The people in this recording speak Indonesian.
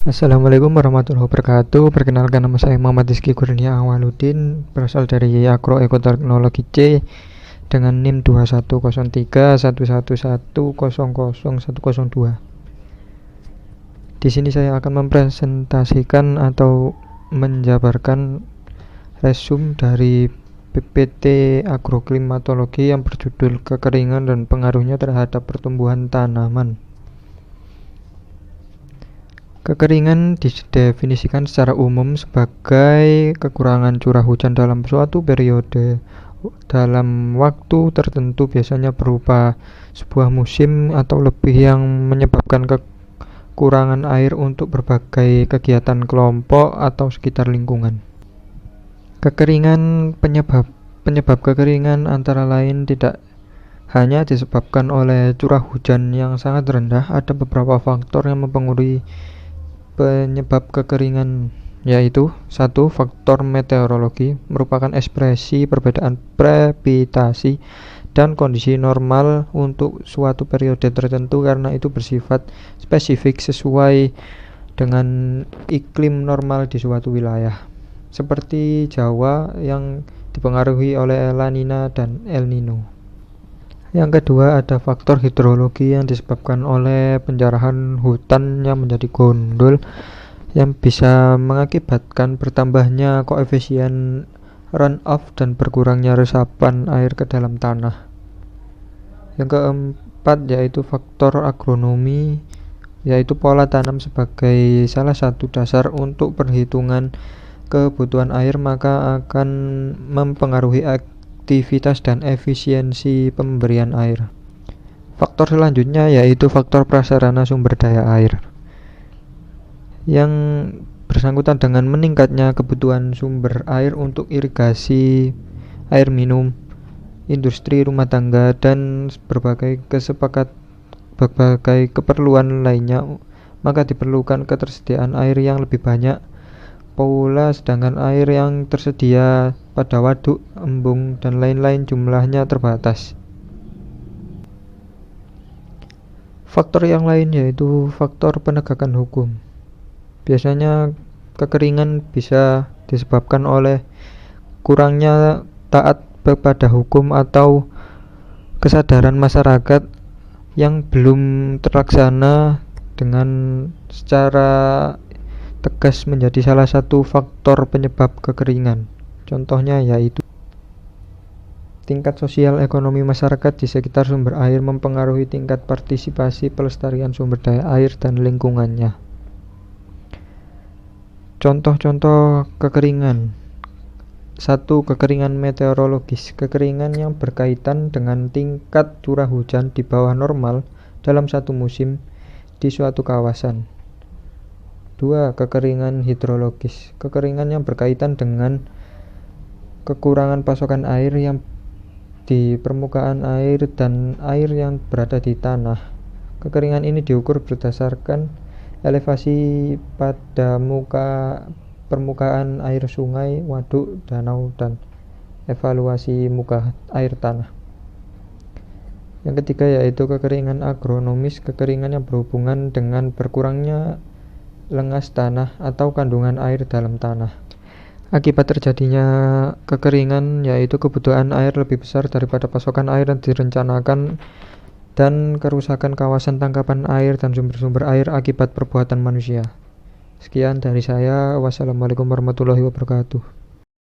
Assalamualaikum warahmatullahi wabarakatuh. Perkenalkan, nama saya Muhammad Rizky Kurnia Awaludin, berasal dari Agroekoteknologi C dengan NIM 210311100102. Di sini saya akan mempresentasikan atau menjabarkan resume dari PPT agroklimatologi yang berjudul kekeringan dan pengaruhnya terhadap pertumbuhan tanaman. Kekeringan didefinisikan secara umum sebagai kekurangan curah hujan dalam suatu periode dalam waktu tertentu, biasanya berupa sebuah musim atau lebih, yang menyebabkan kekurangan air untuk berbagai kegiatan kelompok atau sekitar lingkungan. Penyebab kekeringan antara lain tidak hanya disebabkan oleh curah hujan yang sangat rendah. Ada beberapa faktor yang mempengaruhi penyebab kekeringan, yaitu: 1. Faktor meteorologi, merupakan ekspresi perbedaan presipitasi dan kondisi normal untuk suatu periode tertentu, karena itu bersifat spesifik sesuai dengan iklim normal di suatu wilayah, seperti Jawa yang dipengaruhi oleh La Nina dan El Nino. Yang kedua, ada faktor hidrologi yang disebabkan oleh penjarahan hutan yang menjadi gundul, yang bisa mengakibatkan bertambahnya koefisien runoff dan berkurangnya resapan air ke dalam tanah. Yang keempat, yaitu faktor agronomi, yaitu pola tanam sebagai salah satu dasar untuk perhitungan kebutuhan air, maka akan mempengaruhi aktivitas dan efisiensi pemberian air. Faktor selanjutnya yaitu faktor prasarana sumber daya air, yang bersangkutan dengan meningkatnya kebutuhan sumber air untuk irigasi, air minum, industri rumah tangga, dan berbagai keperluan lainnya, maka diperlukan ketersediaan air yang lebih banyak pula, sedangkan air yang tersedia pada waduk, embung, dan lain-lain jumlahnya terbatas. Faktor yang lain yaitu faktor penegakan hukum. Biasanya kekeringan bisa disebabkan oleh kurangnya taat kepada hukum atau kesadaran masyarakat yang belum terlaksana dengan secara tegas, menjadi salah satu faktor penyebab kekeringan. Contohnya yaitu tingkat sosial ekonomi masyarakat di sekitar sumber air mempengaruhi tingkat partisipasi pelestarian sumber daya air dan lingkungannya. Contoh-contoh kekeringan. 1. Kekeringan meteorologis, kekeringan yang berkaitan dengan tingkat curah hujan di bawah normal dalam satu musim di suatu kawasan. 2. Kekeringan hidrologis, kekeringan yang berkaitan dengan kekurangan pasokan air yang di permukaan air dan air yang berada di tanah. Kekeringan ini diukur berdasarkan elevasi pada permukaan air sungai, waduk, danau, dan evaluasi muka air tanah. Yang ketiga yaitu kekeringan agronomis, kekeringan yang berhubungan dengan berkurangnya lengas tanah atau kandungan air dalam tanah. Akibat terjadinya kekeringan yaitu kebutuhan air lebih besar daripada pasokan air yang direncanakan, dan kerusakan kawasan tangkapan air dan sumber-sumber air akibat perbuatan manusia. Sekian dari saya. Wassalamualaikum warahmatullahi wabarakatuh.